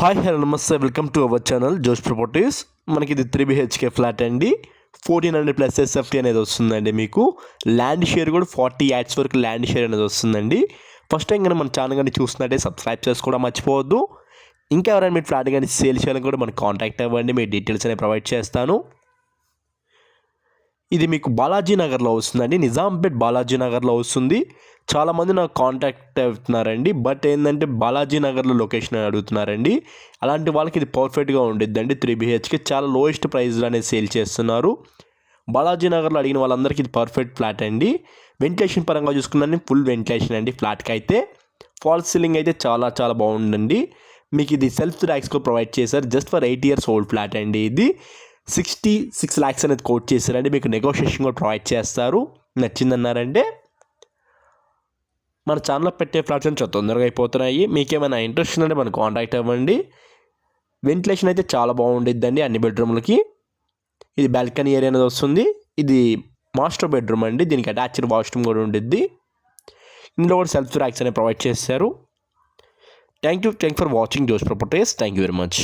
Hi hello నమస్తే welcome to our channel జోష్ properties. మనకి ఇది 3 BHK ఫ్లాట్ అండి. 1400 ప్లస్ SFT అనేది వస్తుందండి. మీకు ల్యాండ్ షేర్ కూడా 40 యాడ్స్ వరకు ల్యాండ్ షేర్ అనేది వస్తుందండి. ఫస్ట్ టైం కానీ మన ఛానల్ కానీ చూస్తున్నట్టే సబ్స్క్రైబ్ చేసుకోవడం మర్చిపోవద్దు. ఇంకా ఎవరైనా మీ ఫ్లాట్ కానీ సేల్ చేయాలని కూడా మనకు కాంటాక్ట్ అవ్వండి, మీ డీటెయిల్స్ అనేవి ప్రొవైడ్ చేస్తాను. ఇది మీకు బాలాజీ నగర్లో వస్తుందండి, నిజాంపేట్ బాలాజీ నగర్లో వస్తుంది. చాలామంది నాకు కాంటాక్ట్ అవుతున్నారండి, బట్ ఏంటంటే బాలాజీ నగర్లో లొకేషన్ అడుగుతున్నారండి. అలాంటి వాళ్ళకి ఇది పర్ఫెక్ట్గా ఉండిద్దండి. 3 BHK చాలా లోయెస్ట్ ప్రైస్లో అనేది సేల్ చేస్తున్నారు. బాలాజీ నగర్లో అడిగిన వాళ్ళందరికీ ఇది పర్ఫెక్ట్ ఫ్లాట్ అండి. వెంటిలేషన్ పరంగా చూసుకున్నాను, ఫుల్ వెంటిలేషన్ అండి ఫ్లాట్కి అయితే. ఫాల్స్ సీలింగ్ అయితే చాలా చాలా బాగుందండి. మీకు ఇది సెల్ఫ్ ర్యాక్స్ కూడా ప్రొవైడ్ చేశారు. Just for 8 years old flat అండి. ఇది 66 lakhs అనేది కోట్ చేశారండి. మీకు నెగోషియేషన్ కూడా ప్రొవైడ్ చేస్తారు. నచ్చిందన్నారంటే మన ఛానల్లో పెట్టే ఫ్లాట్స్ అని చాలా తొందరగా అయిపోతున్నాయి. మీకేమైనా ఇంట్రెస్ట్ ఉంటే మనకు కాంటాక్ట్ అవ్వండి. వెంటిలేషన్ అయితే చాలా బాగుండిద్దండి అన్ని బెడ్రూమ్లకి. ఇది బాల్కనీ ఏరియా అనేది వస్తుంది. ఇది మాస్టర్ బెడ్రూమ్ అండి, దీనికి అటాచ్డ్ వాష్రూమ్ కూడా ఉండిద్ది. ఇందులో కూడా సెల్ఫ్ ర్యాక్స్ అనేవి ప్రొవైడ్ చేస్తారు. థ్యాంక్ యూ ఫర్ వాచింగ్ జోష్ properties. Thank you very much.